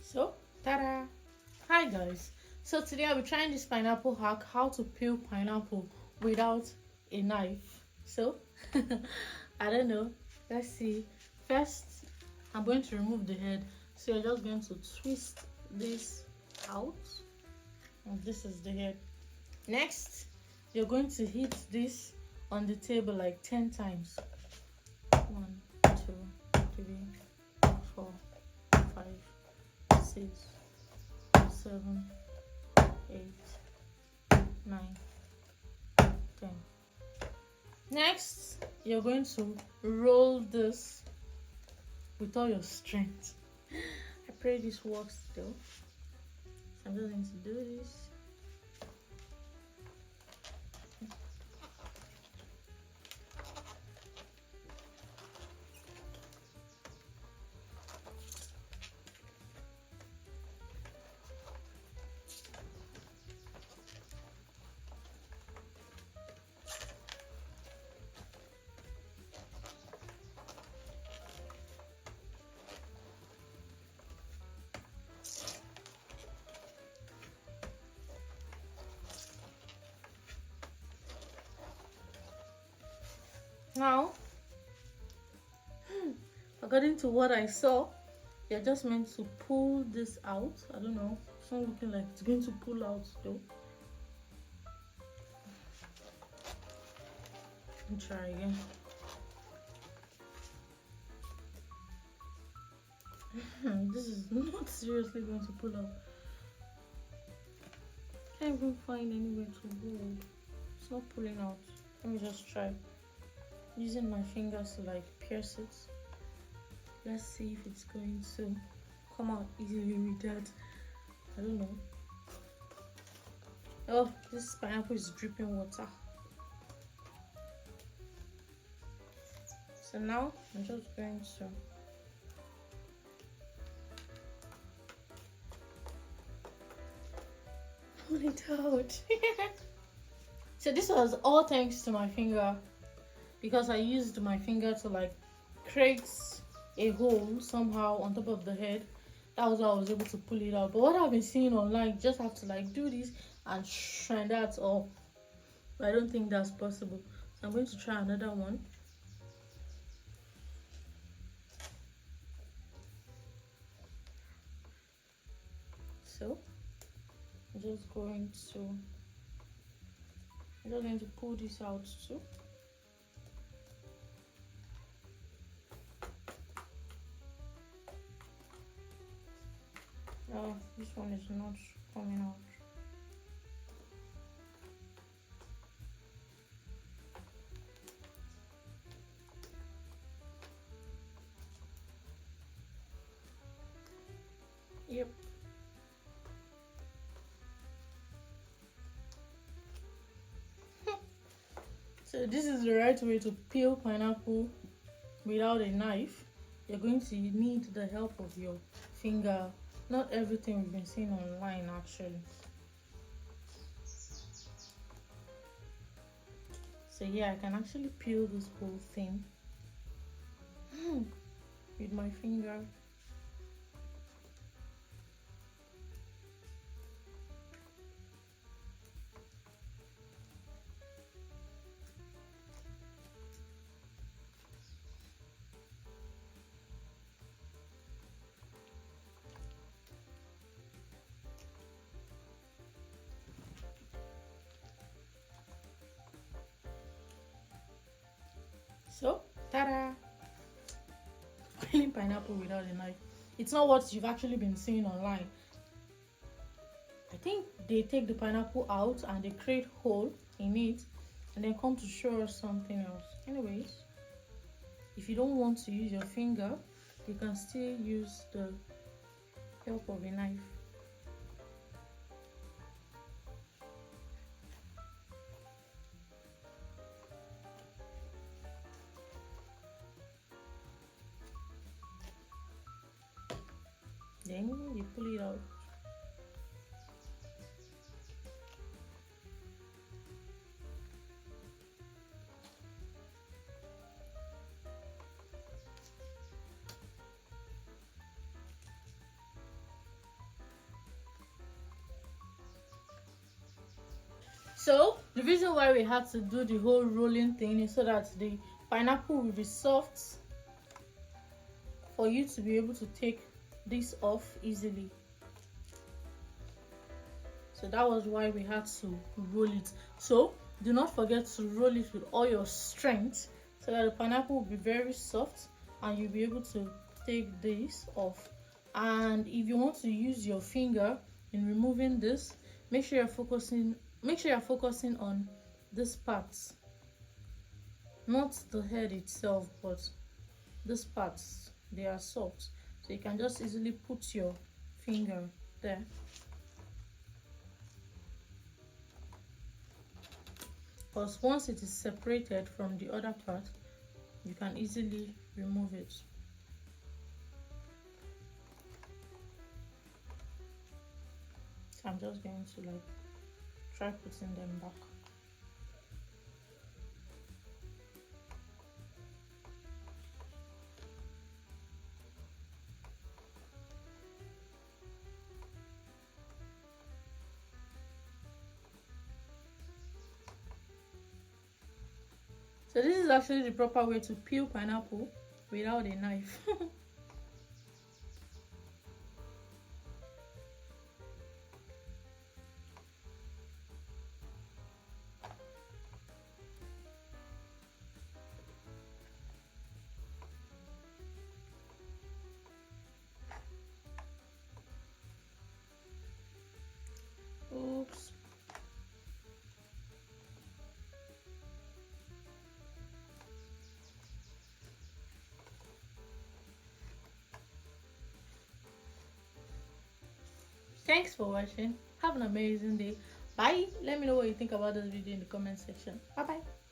So, ta-da! Hi guys. So today I'll be trying this pineapple hack, how to peel pineapple without a knife. So, I don't know. Let's see. First, I'm going to remove the head. So you're just going to twist this out. And this is the head. Next, you're going to hit this on the table like 10 times. 1, 2, 3, 4, 5, 6, 7, 8, 9, 10. Next, you're going to roll this with all your strength. I pray this works still. So I'm just going to do this. Now, according to what I saw, you're just meant to pull this out. I don't know. It's not looking like it's going to pull out though. Let me try again. This is not seriously going to pull out. Can't even find anywhere to go. It's not pulling out. Let me just try using my fingers to like pierce it. Let's see if it's going to come out easily with that. I don't know. Oh, this pineapple is dripping water. So now I'm just going to pull it out. So this was all thanks to my finger, because I used my finger to like create a hole somehow on top of the head. That was how I was able to pull it out. But what I've been seeing online, you just have to like do this and shrine that off. But I don't think that's possible. So I'm going to try another one. So I'm just going to pull this out too. Oh, this one is not coming out. Yep. So this is the right way to peel pineapple without a knife. You're going to need the help of your finger. Not everything we've been seeing online actually. So yeah, I can actually peel this whole thing with my finger. So, ta-da! Peeling pineapple without a knife. It's not what you've actually been seeing online. I think they take the pineapple out and they create hole in it and then come to show us something else. Anyways, if you don't want to use your finger, you can still use the help of a knife. Then you pull it out. So the reason why we had to do the whole rolling thing is so that the pineapple will be soft for you to be able to take this off easily. So that was why we had to roll it. So do not forget to roll it with all your strength so that the pineapple will be very soft and you'll be able to take this off. And if you want to use your finger in removing this, make sure you're focusing on this part, not the head itself, but these parts. They are soft, so you can just easily put your finger there. Because once it is separated from the other part, you can easily remove it. So I'm just going to like try putting them back. So this is actually the proper way to peel pineapple without a knife. Oops. Thanks for watching. Have an amazing day. Bye. Let me know what you think about this video in the comment section. Bye bye.